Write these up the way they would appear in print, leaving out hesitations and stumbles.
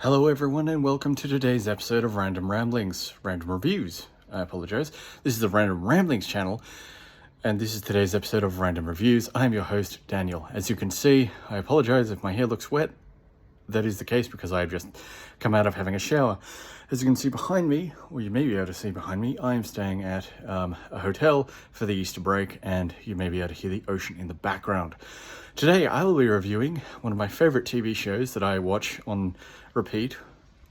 Hello everyone and welcome to today's episode of Random Reviews. I apologize. This is the Random Ramblings channel and this is today's episode of Random Reviews. I'm your host, Daniel. As you can see, I apologize if my hair looks wet. That is the case because I've just come out of having a shower. As you can see behind me, or you may be able to see behind me, I am staying at a hotel for the Easter break, and you may be able to hear the ocean in the background. Today I will be reviewing one of my favorite TV shows that I watch on repeat,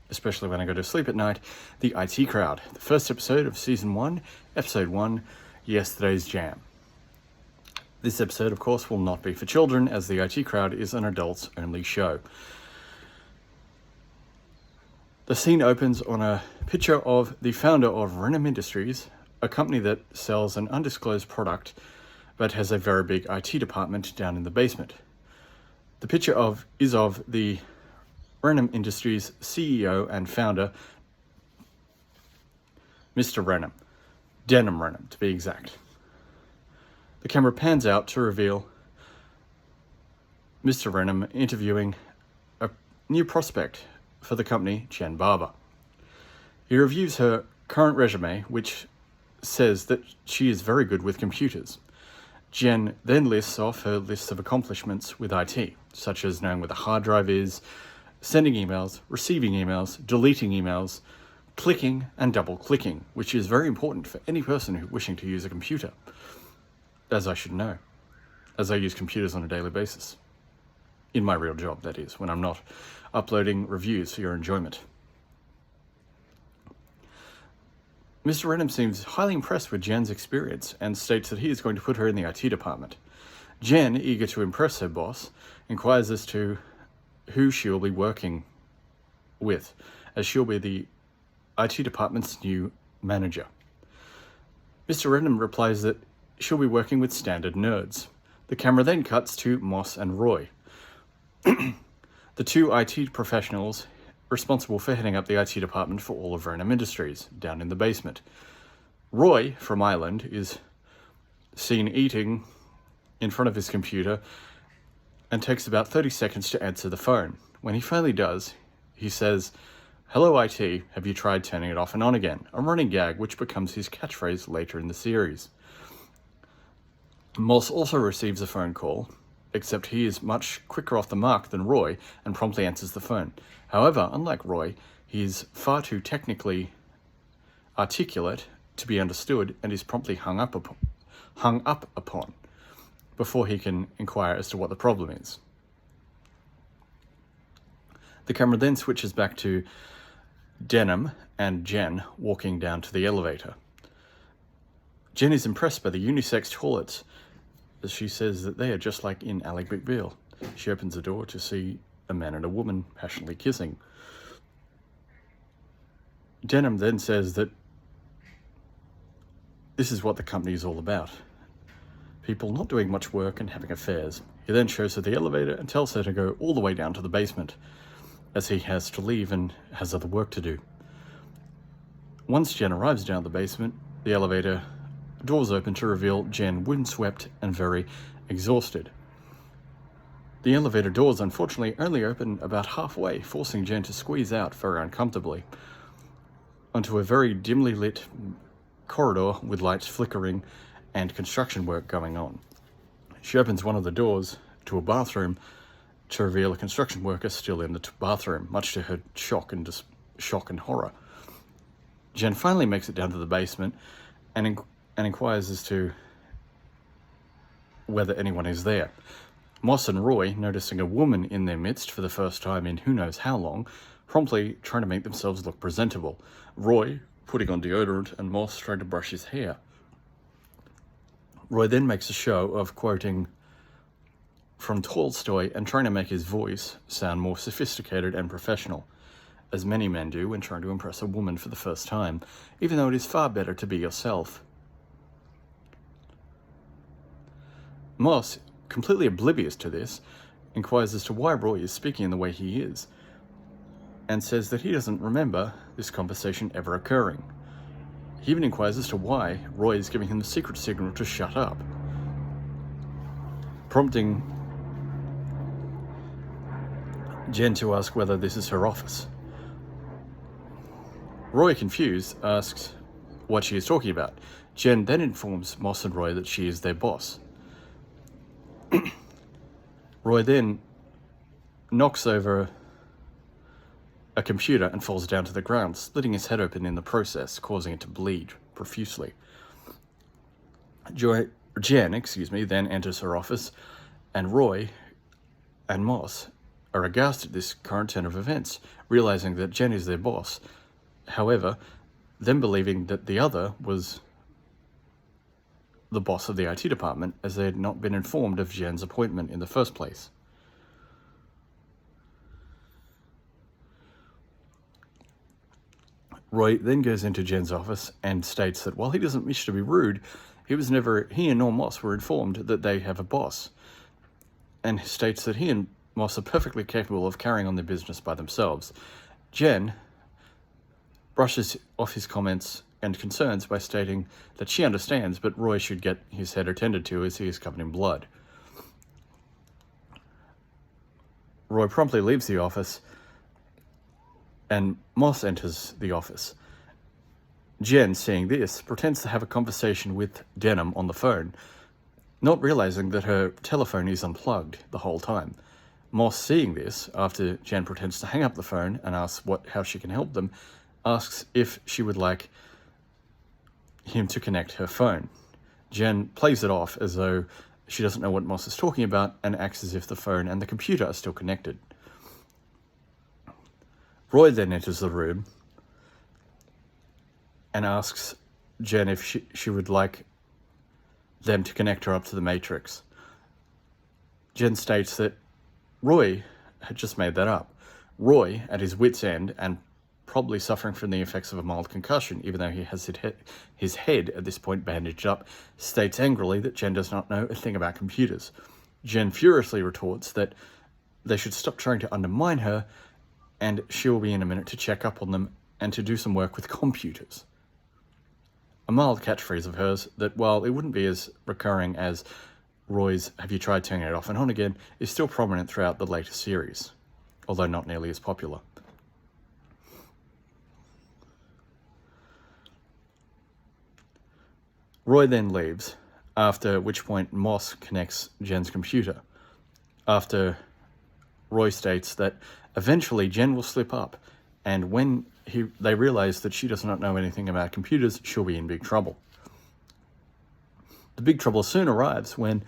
especially when I go to sleep at night, The IT Crowd. The first episode of Season 1, Episode 1, Yesterday's Jam. This episode, of course, will not be for children, as The IT Crowd is an adults-only show. The scene opens on a picture of the founder of Renom Industries, a company that sells an undisclosed product but has a very big IT department down in the basement. The picture is of the Renom Industries CEO and founder, Mr. Renom. Denham Renom, to be exact. The camera pans out to reveal Mr. Renom interviewing a new prospect for the company, Jen Barber. He reviews her current resume, which says that she is very good with computers. Jen then lists off her list of accomplishments with IT, such as knowing where the hard drive is, sending emails, receiving emails, deleting emails, clicking and double clicking, which is very important for any person wishing to use a computer, as I should know, as I use computers on a daily basis. In my real job, that is, when I'm not uploading reviews for your enjoyment. Mr. Renom seems highly impressed with Jen's experience and states that he is going to put her in the IT department. Jen, eager to impress her boss, inquires as to who she will be working with, as she'll be the IT department's new manager. Mr. Renom replies that she'll be working with standard nerds. The camera then cuts to Moss and Roy, the two IT professionals responsible for heading up the IT department for all of Renom Industries, down in the basement. Roy, from Ireland, is seen eating in front of his computer and takes about 30 seconds to answer the phone. When he finally does, he says, "Hello IT, have you tried turning it off and on again?" A running gag which becomes his catchphrase later in the series. Moss also receives a phone call, except he is much quicker off the mark than Roy and promptly answers the phone. However, unlike Roy, he is far too technically articulate to be understood and is promptly hung up upon before he can inquire as to what the problem is. The camera then switches back to Denham and Jen walking down to the elevator. Jen is impressed by the unisex toilets, as she says that they are just like in Ally McBeal. She opens the door to see a man and a woman passionately kissing. Denham then says that this is what the company is all about. People not doing much work and having affairs. He then shows her the elevator and tells her to go all the way down to the basement, as he has to leave and has other work to do. Once Jen arrives down the basement, the elevator doors open to reveal Jen windswept and very exhausted. The elevator doors unfortunately only open about halfway, forcing Jen to squeeze out very uncomfortably onto a very dimly lit corridor with lights flickering and construction work going on. She opens one of the doors to a bathroom to reveal a construction worker still in the bathroom, much to her shock and horror. Jen finally makes it down to the basement and inquires as to whether anyone is there. Moss and Roy, noticing a woman in their midst for the first time in who knows how long, promptly trying to make themselves look presentable. Roy putting on deodorant and Moss trying to brush his hair. Roy then makes a show of quoting from Tolstoy and trying to make his voice sound more sophisticated and professional, as many men do when trying to impress a woman for the first time, even though it is far better to be yourself. Moss, completely oblivious to this, inquires as to why Roy is speaking in the way he is, and says that he doesn't remember this conversation ever occurring. He even inquires as to why Roy is giving him the secret signal to shut up, prompting Jen to ask whether this is her office. Roy, confused, asks what she is talking about. Jen then informs Moss and Roy that she is their boss. Roy then knocks over a computer and falls down to the ground, splitting his head open in the process, causing it to bleed profusely. Jen, then enters her office, and Roy and Moss are aghast at this current turn of events, realizing that Jen is their boss. However, them believing that the other was the boss of the IT department, as they had not been informed of Jen's appointment in the first place. Roy then goes into Jen's office and states that while he doesn't wish to be rude, he and Moss were informed that they have a boss, and states that he and Moss are perfectly capable of carrying on their business by themselves. Jen brushes off his comments and concerns by stating that she understands, but Roy should get his head attended to as he is covered in blood. Roy promptly leaves the office, and Moss enters the office. Jen, seeing this, pretends to have a conversation with Denham on the phone, not realizing that her telephone is unplugged the whole time. Moss, seeing this, after Jen pretends to hang up the phone and asks how she can help them, asks if she would like him to connect her phone. Jen plays it off as though she doesn't know what Moss is talking about and acts as if the phone and the computer are still connected. Roy then enters the room and asks Jen if she would like them to connect her up to the Matrix. Jen states that Roy had just made that up. Roy, at his wit's end and probably suffering from the effects of a mild concussion, even though he has his head at this point bandaged up, states angrily that Jen does not know a thing about computers. Jen furiously retorts that they should stop trying to undermine her, and she will be in a minute to check up on them and to do some work with computers. A mild catchphrase of hers that, while it wouldn't be as recurring as Roy's "Have you tried turning it off and on again," is still prominent throughout the later series, although not nearly as popular. Roy then leaves, after which point Moss connects Jen's computer. After Roy states that eventually Jen will slip up, and when they realize that she does not know anything about computers, she'll be in big trouble. The big trouble soon arrives when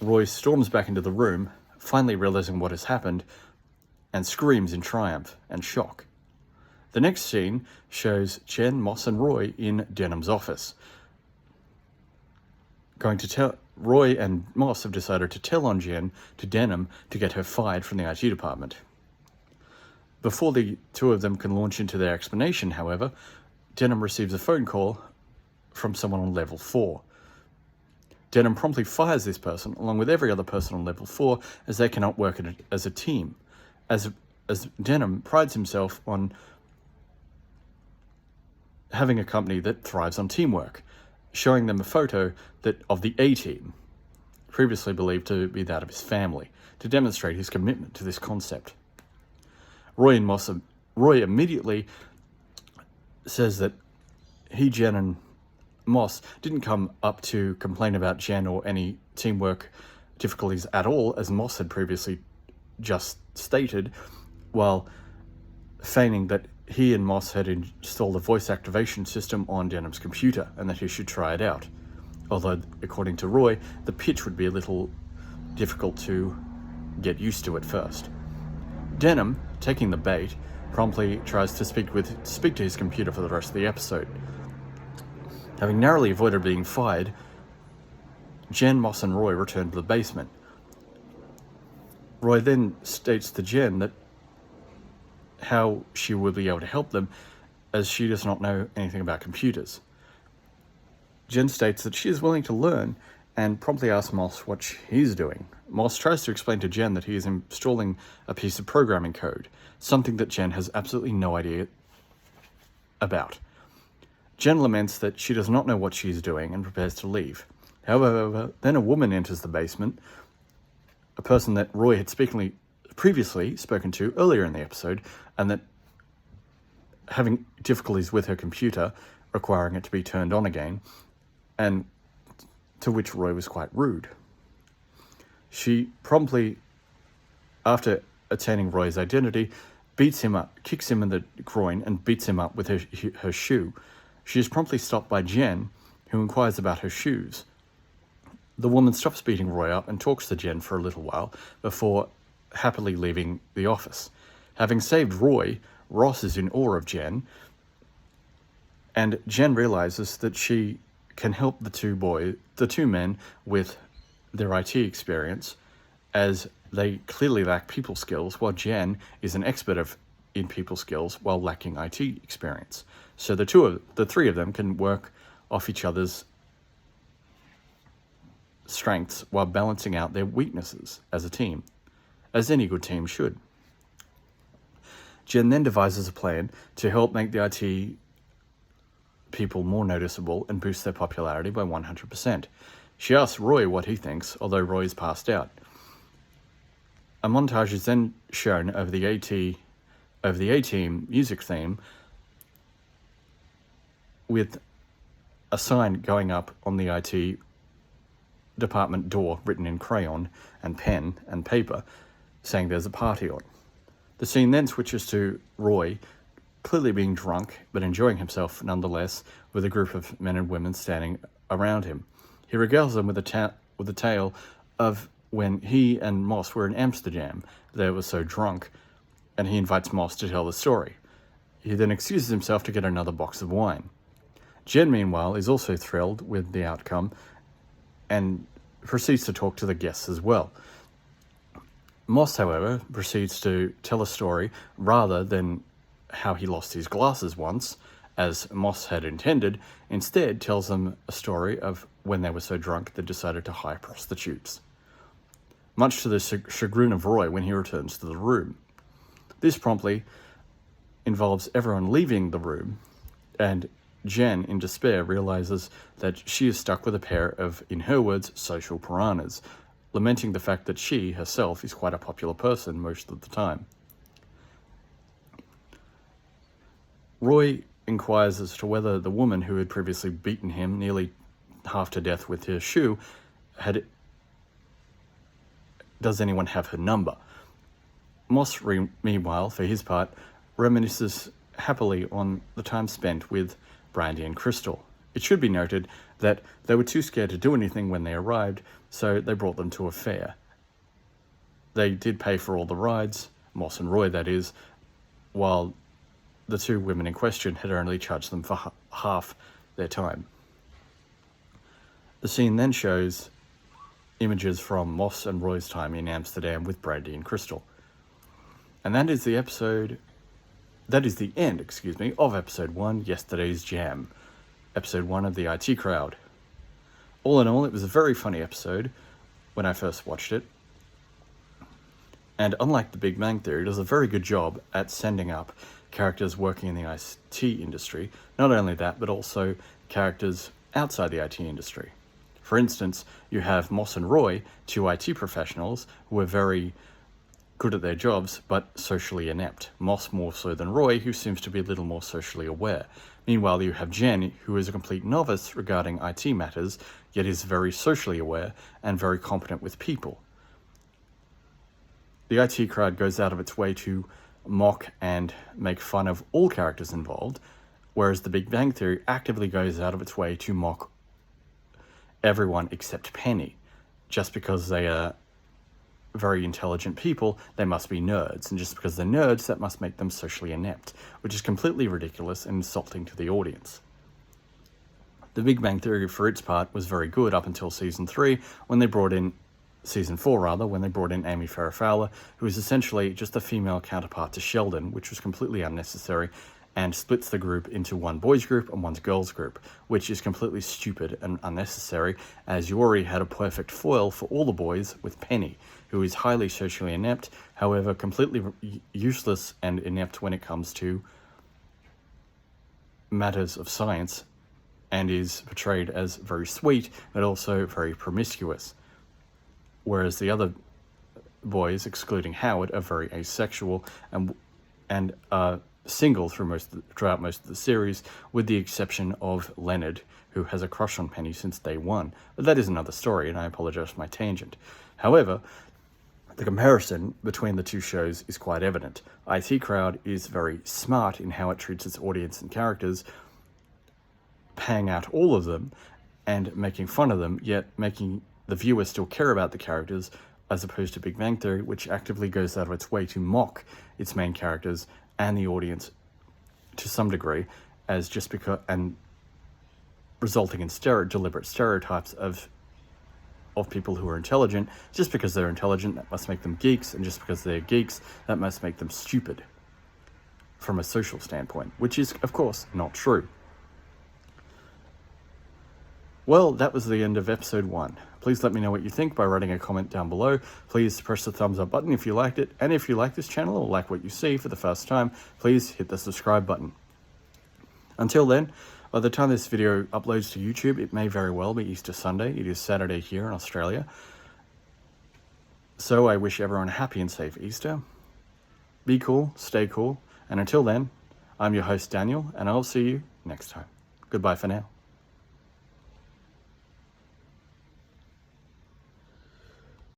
Roy storms back into the room, finally realizing what has happened, and screams in triumph and shock. The next scene shows Jen, Moss, and Roy in Denham's office. Roy and Moss have decided to tell on Jen to Denham to get her fired from the IT department. Before the two of them can launch into their explanation, however, Denham receives a phone call from someone on level 4. Denham promptly fires this person, along with every other person on level 4, as they cannot work as a team, as Denham prides himself on having a company that thrives on teamwork, showing them a photo of the A-Team, previously believed to be that of his family, to demonstrate his commitment to this concept. Roy immediately says that he, Jen, and Moss didn't come up to complain about Jen or any teamwork difficulties at all, as Moss had previously just stated, while feigning that he and Moss had installed a voice activation system on Denham's computer and that he should try it out. Although, according to Roy, the pitch would be a little difficult to get used to at first. Denham, taking the bait, promptly tries to speak to his computer for the rest of the episode. Having narrowly avoided being fired, Jen, Moss, and Roy return to the basement. Roy then states to Jen that how she will be able to help them, as she does not know anything about computers. Jen states that she is willing to learn and promptly asks Moss what he's doing. Moss tries to explain to Jen that he is installing a piece of programming code, something that Jen has absolutely no idea about. Jen laments that she does not know what she is doing and prepares to leave. However, then a woman enters the basement, a person that Roy had previously spoken to earlier in the episode, and that having difficulties with her computer, requiring it to be turned on again, and to which Roy was quite rude. She promptly, after attaining Roy's identity, beats him up, kicks him in the groin, and beats him up with her shoe. She is promptly stopped by Jen, who inquires about her shoes. The woman stops beating Roy up and talks to Jen for a little while before happily leaving the office. Having saved Roy, Ross is in awe of Jen, and Jen realizes that she can help the two men with their IT experience, as they clearly lack people skills, while Jen is an expert in people skills while lacking IT experience. So the three of them can work off each other's strengths while balancing out their weaknesses as a team, as any good team should. Jen then devises a plan to help make the IT people more noticeable and boost their popularity by 100%. She asks Roy what he thinks, although Roy is passed out. A montage is then shown over the A-Team music theme, with a sign going up on the IT department door written in crayon and pen and paper saying there's a party on. The scene then switches to Roy clearly being drunk but enjoying himself nonetheless, with a group of men and women standing around him. He regales them with a tale of when he and Moss were in Amsterdam. They were so drunk, and he invites Moss to tell the story. He then excuses himself to get another box of wine. Jen, meanwhile, is also thrilled with the outcome and proceeds to talk to the guests as well. Moss, however, proceeds to tell a story rather than how he lost his glasses once, as Moss had intended. Instead, tells them a story of when they were so drunk they decided to hire prostitutes, much to the chagrin of Roy when he returns to the room. This promptly involves everyone leaving the room, and Jen, in despair, realizes that she is stuck with a pair of, in her words, social piranhas, lamenting the fact that she, herself, is quite a popular person most of the time. Roy inquires as to whether the woman who had previously beaten him nearly half to death with her shoe does anyone have her number? Moss, meanwhile, for his part, reminisces happily on the time spent with Brandy and Crystal. It should be noted that they were too scared to do anything when they arrived, so they brought them to a fair. They did pay for all the rides, Moss and Roy that is, while the two women in question had only charged them for half their time. The scene then shows images from Moss and Roy's time in Amsterdam with Brandy and Crystal. And that is the end, of episode 1, Yesterday's Jam, episode 1 of the IT Crowd. All in all, it was a very funny episode when I first watched it. And unlike The Big Bang Theory, it does a very good job at sending up characters working in the IT industry. Not only that, but also characters outside the IT industry. For instance, you have Moss and Roy, two IT professionals who are very good at their jobs, but socially inept. Moss more so than Roy, who seems to be a little more socially aware. Meanwhile, you have Jen, who is a complete novice regarding IT matters, yet is very socially aware and very competent with people. The IT Crowd goes out of its way to mock and make fun of all characters involved, whereas The Big Bang Theory actively goes out of its way to mock everyone except Penny. Just because they are very intelligent people, they must be nerds, and just because they're nerds, that must make them socially inept, which is completely ridiculous and insulting to the audience. The Big Bang Theory, for its part, was very good up until season 4, when they brought in Amy Farrah Fowler, who is essentially just a female counterpart to Sheldon, which was completely unnecessary, and splits the group into one boys group and one girls group, which is completely stupid and unnecessary, as you already had a perfect foil for all the boys with Penny, who is highly socially inept, however completely useless and inept when it comes to matters of science, and is portrayed as very sweet, but also very promiscuous. Whereas the other boys, excluding Howard, are very asexual and and single throughout most of the series, with the exception of Leonard, who has a crush on Penny since day one. But that is another story, and I apologize for my tangent. However, the comparison between the two shows is quite evident. IT Crowd is very smart in how it treats its audience and characters, paying out all of them and making fun of them, yet making the viewer still care about the characters, as opposed to Big Bang Theory, which actively goes out of its way to mock its main characters and the audience to some degree, as just because, and resulting in deliberate stereotypes of people who are intelligent. Just because they're intelligent, that must make them geeks, and just because they're geeks, that must make them stupid from a social standpoint, which is, of course, not true. Well, that was the end of episode 1. Please let me know what you think by writing a comment down below. Please press the thumbs up button if you liked it, and if you like this channel or like what you see for the first time, please hit the subscribe button. Until then, by the time this video uploads to YouTube, it may very well be Easter Sunday. It is Saturday here in Australia. So I wish everyone a happy and safe Easter. Be cool, stay cool, and until then, I'm your host Daniel, and I'll see you next time. Goodbye for now.